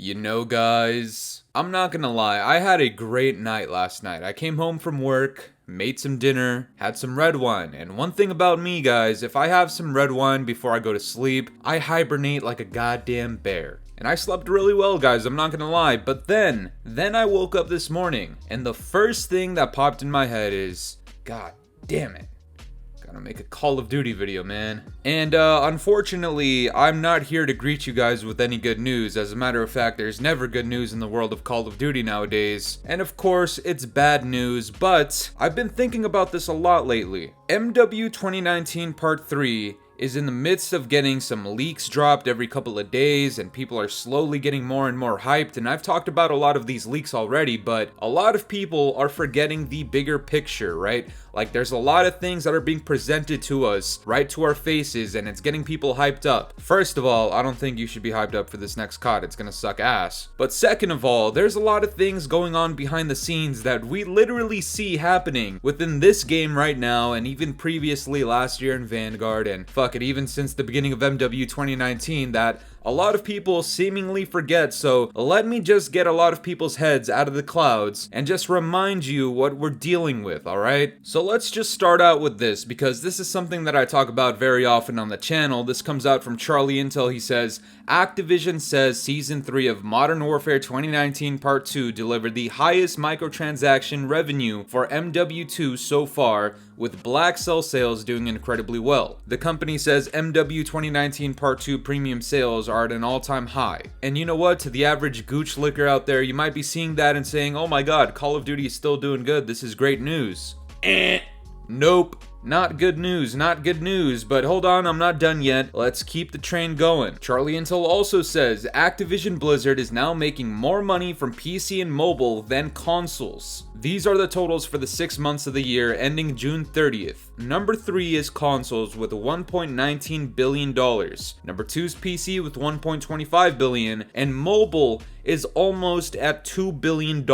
You know, guys, I'm not gonna lie, I had a great night last night. I came home from work, made some dinner, had some red wine, and one thing about me, guys, if I have some red wine before I go to sleep, I hibernate like a goddamn bear. And I slept really well, guys, I'm not gonna lie, but then I woke up this morning, and the first thing that popped in my head is, God damn it. Gotta make a Call of Duty video, man. And unfortunately, I'm not here to greet you guys with any good news. As a matter of fact, there's never good news in the world of Call of Duty nowadays. And of course, it's bad news, but I've been thinking about this a lot lately. MW 2019 Part 3 is in the midst of getting some leaks dropped every couple of days, and people are slowly getting more and more hyped, and I've talked about a lot of these leaks already, but a lot of people are forgetting the bigger picture, right? Like, there's a lot of things that are being presented to us right to our faces, and it's getting people hyped up. First of all, I don't think you should be hyped up for this next COD, it's gonna suck ass. But second of all, there's a lot of things going on behind the scenes that we literally see happening within this game right now, and even previously last year in Vanguard, and fuck it, even since the beginning of MW 2019, that a lot of people seemingly forget. So let me just get a lot of people's heads out of the clouds and just remind you what we're dealing with, alright? So let's just start out with this, because this is something that I talk about very often on the channel. This comes out from Charlie Intel. He says, Activision says Season 3 of Modern Warfare 2019 Part 2 delivered the highest microtransaction revenue for MW2 so far, with Black Cell sales doing incredibly well. The company says MW 2019 Part 2 premium sales are at an all-time high. And you know what? To the average gooch licker out there, you might be seeing that and saying, oh my god, Call of Duty is still doing good, this is great news. Nope. Not good news, not good news, but hold on, I'm not done yet. Let's keep the train going. Charlie Intel also says Activision Blizzard is now making more money from PC and mobile than consoles. These are the totals for the 6 months of the year ending June 30th. Number 3 is consoles with $1.19 billion. Number 2 is PC with $1.25 billion, and mobile is almost at $2 billion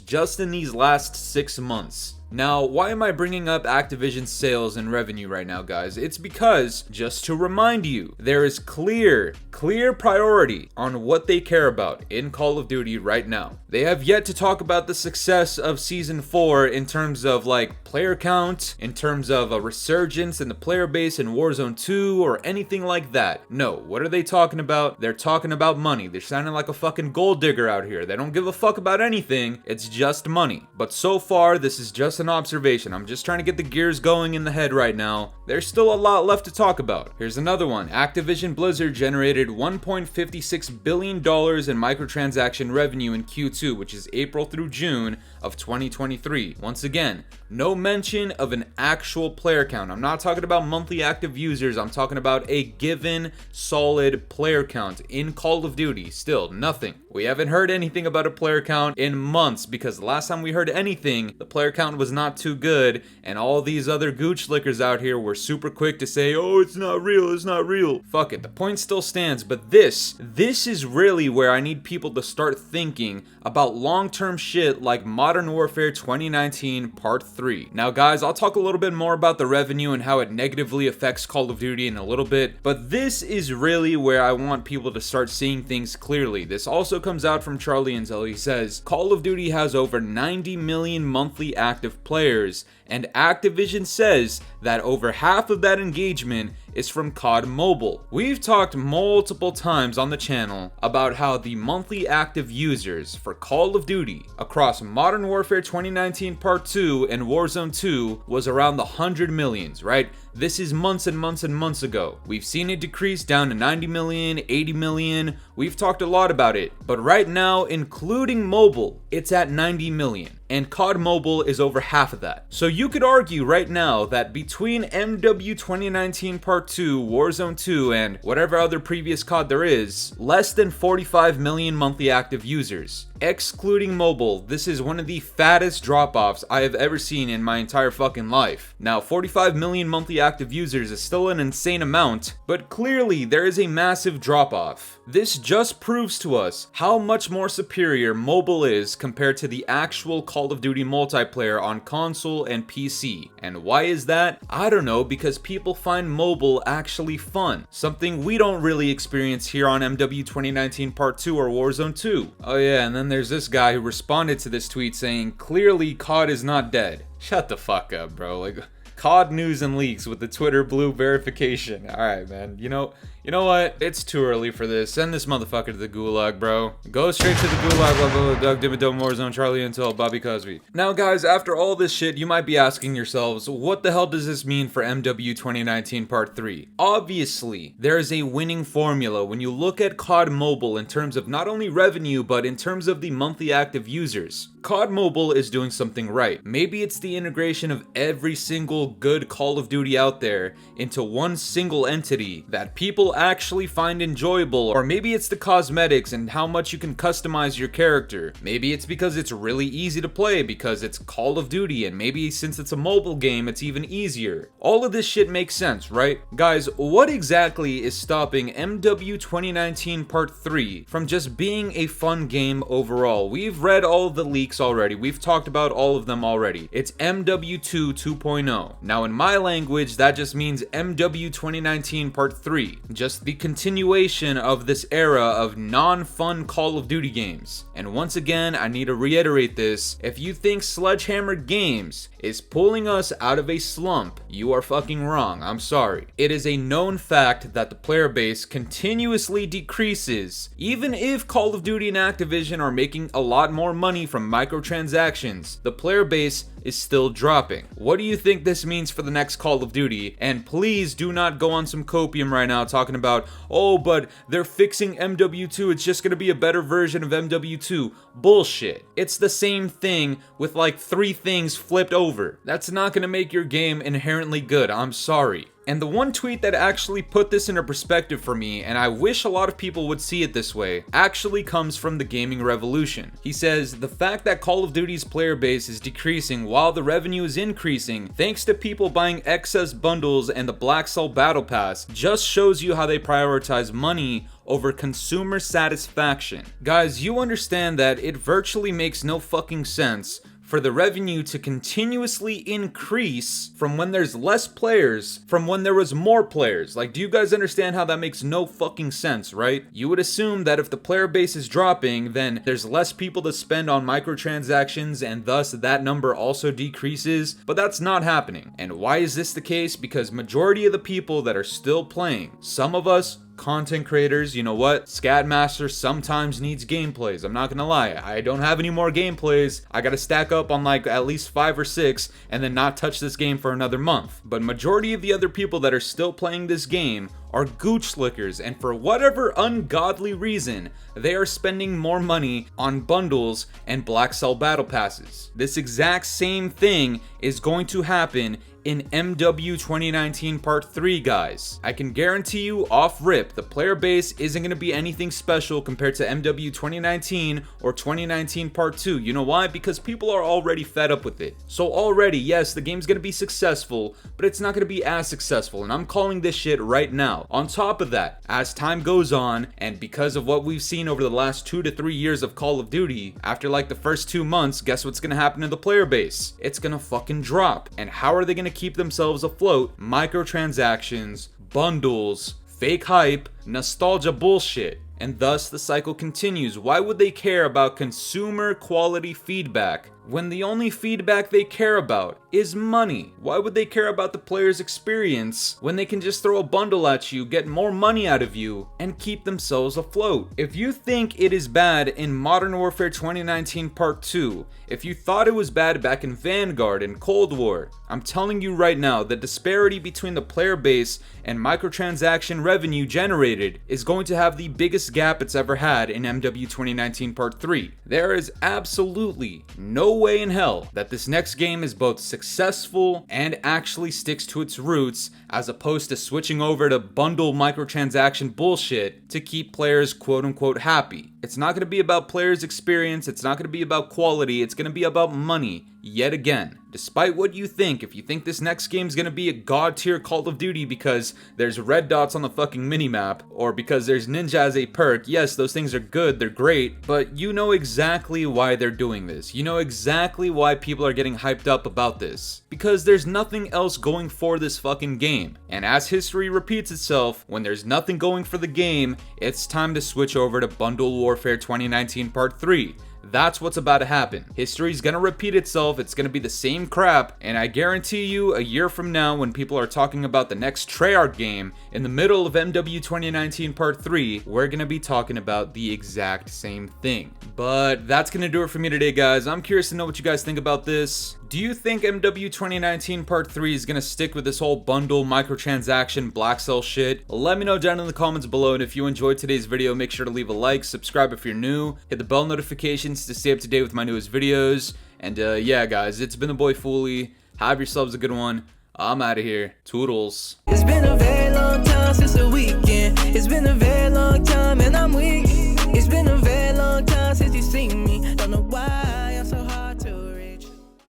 just in these last 6 months. Now, why am I bringing up Activision's sales and revenue right now, guys? It's because, just to remind you, there is clear priority on what they care about in Call of Duty right now. They have yet to talk about the success of Season 4 in terms of, like, player count, in terms of a resurgence in the player base in Warzone 2, or anything like that. No, what are they talking about? They're talking about money. They're sounding like a fucking gold digger out here. They don't give a fuck about anything. It's just money. But so far, this is just an observation. I'm just trying to get the gears going in the head right now. There's still a lot left to talk about. Here's another one. Activision Blizzard generated $1.56 billion in microtransaction revenue in Q2, which is April through June of 2023. Once again, no mention of an actual player count. I'm not talking about monthly active users. I'm talking about a given solid player count in Call of Duty. Still, nothing. We haven't heard anything about a player count in months, because the last time we heard anything, the player count was not too good, and all these other gooch lickers out here were super quick to say, oh, it's not real, it's not real. Fuck it, the point still stands, but this is really where I need people to start thinking about long-term shit like Modern Warfare 2019 Part 3. Now guys, I'll talk a little bit more about the revenue and how it negatively affects Call of Duty in a little bit, but this is really where I want people to start seeing things clearly. This also comes out from Charlie Intel. He says, Call of Duty has over 90 million monthly active players, and Activision says that over half of that engagement is from COD Mobile. We've talked multiple times on the channel about how the monthly active users for Call of Duty across Modern Warfare 2019 Part 2 and Warzone 2 was around the 100 millions, right? This is months and months and months ago. We've seen it decrease down to 90 million, 80 million. We've talked a lot about it. But right now, including mobile, it's at 90 million. And COD Mobile is over half of that. So you could argue right now that between MW 2019 Part 2, Warzone 2, and whatever other previous COD there is, less than 45 million monthly active users. Excluding mobile, this is one of the fattest drop-offs I have ever seen in my entire fucking life. Now, 45 million monthly active users is still an insane amount, but clearly there is a massive drop-off. This just proves to us how much more superior mobile is compared to the actual Call of Duty multiplayer on console and PC. And why is that? I don't know, because people find mobile actually fun. Something we don't really experience here on MW 2019 Part 2 or Warzone 2. Oh yeah, and then there's this guy who responded to this tweet saying, clearly COD is not dead. Shut the fuck up, bro. Like, COD news and leaks with the Twitter blue verification. Alright, man. You know what? It's too early for this. Send this motherfucker to the gulag, bro. Go straight to the gulag, blah, blah, blah, Doug, Dimmadome, Warzone, Charlie Intel, Bobby Cosby. Now, guys, after all this shit, you might be asking yourselves, what the hell does this mean for MW 2019 Part 3? Obviously, there is a winning formula when you look at COD Mobile in terms of not only revenue, but in terms of the monthly active users. COD Mobile is doing something right. Maybe it's the integration of every single good Call of Duty out there into one single entity that people actually find enjoyable, or maybe it's the cosmetics and how much you can customize your character. Maybe it's because it's really easy to play because it's Call of Duty, and maybe since it's a mobile game it's even easier. All of this shit makes sense, right? Guys, what exactly is stopping MW 2019 Part 3 from just being a fun game overall? We've read all of the leaks already. We've talked about all of them already. It's MW2 2.0. Now in my language, that just means MW 2019 Part 3. Just the continuation of this era of non-fun Call of Duty games. And once again, I need to reiterate this. If you think Sledgehammer Games is pulling us out of a slump, you are fucking wrong. I'm sorry. It is a known fact that the player base continuously decreases. Even if Call of Duty and Activision are making a lot more money from microtransactions, the player base is still dropping. What do you think this means for the next Call of Duty? And please do not go on some copium right now talking about, oh, but they're fixing MW2, it's just gonna be a better version of MW2. Bullshit. It's the same thing with like 3 things flipped over. That's not gonna make your game inherently good. I'm sorry. And the one tweet that actually put this into perspective for me, and I wish a lot of people would see it this way, actually comes from the gaming revolution. He says, the fact that Call of Duty's player base is decreasing while the revenue is increasing thanks to people buying excess bundles and the Black Cell Battle Pass just shows you how they prioritize money over consumer satisfaction. Guys, you understand that it virtually makes no fucking sense for the revenue to continuously increase from when there's less players from when there was more players. Like, do you guys understand how that makes no fucking sense, right? You would assume that if the player base is dropping, then there's less people to spend on microtransactions and thus that number also decreases, but that's not happening. And why is this the case? Because majority of the people that are still playing, some of us content creators, you know what? Scatmaster sometimes needs gameplays. I'm not gonna lie. I don't have any more gameplays. I gotta stack up on like at least 5 or 6 and then not touch this game for another month. But majority of the other people that are still playing this game are gooch slickers, and for whatever ungodly reason, they are spending more money on bundles and Black Cell Battle Passes. This exact same thing is going to happen in MW 2019 Part 3, guys. I can guarantee you off rip, the player base isn't going to be anything special compared to MW 2019 or 2019 Part 2. You know why? Because people are already fed up with it. So already, yes, the game's going to be successful, but it's not going to be as successful, and I'm calling this shit right now. On top of that, as time goes on, and because of what we've seen over the last 2 to 3 years of Call of Duty, after like the first 2 months, guess what's going to happen to the player base? It's going to fucking drop. And how are they going to keep themselves afloat? Microtransactions, bundles, fake hype, nostalgia bullshit. And thus the cycle continues. Why would they care about consumer quality feedback when the only feedback they care about is money? Why would they care about the player's experience when they can just throw a bundle at you, get more money out of you, and keep themselves afloat? If you think it is bad in Modern Warfare 2019 Part 2, if you thought it was bad back in Vanguard and Cold War, I'm telling you right now, the disparity between the player base and microtransaction revenue generated is going to have the biggest gap it's ever had in MW 2019 Part 3. There is absolutely no way in hell that this next game is both successful and actually sticks to its roots, as opposed to switching over to bundle microtransaction bullshit to keep players quote unquote happy. It's not going to be about players' experience, it's not going to be about quality, it's going to be about money, yet again. Despite what you think, if you think this next game is going to be a god tier Call of Duty because there's red dots on the fucking minimap, or because there's ninja as a perk, yes, those things are good, they're great, but you know exactly why they're doing this. You know exactly why people are getting hyped up about this. Because there's nothing else going for this fucking game. And as history repeats itself, when there's nothing going for the game, it's time to switch over to Bundle Warfare 2019 Part 3. That's what's about to happen. History's gonna repeat itself, it's gonna be the same crap, and I guarantee you a year from now when people are talking about the next Treyarch game in the middle of MW 2019 Part 3, we're gonna be talking about the exact same thing. But that's gonna do it for me today, guys. I'm curious to know what you guys think about this. Do you think MW 2019 Part 3 is gonna stick with this whole bundle, microtransaction, black cell shit? Let me know down in the comments below, and if you enjoyed today's video, make sure to leave a like, subscribe if you're new, hit the bell notifications to stay up to date with my newest videos, and yeah guys, it's been the boy Fooly. Have yourselves a good one. I'm out of here. Toodles. It's been a very long time since the weekend. It's been a very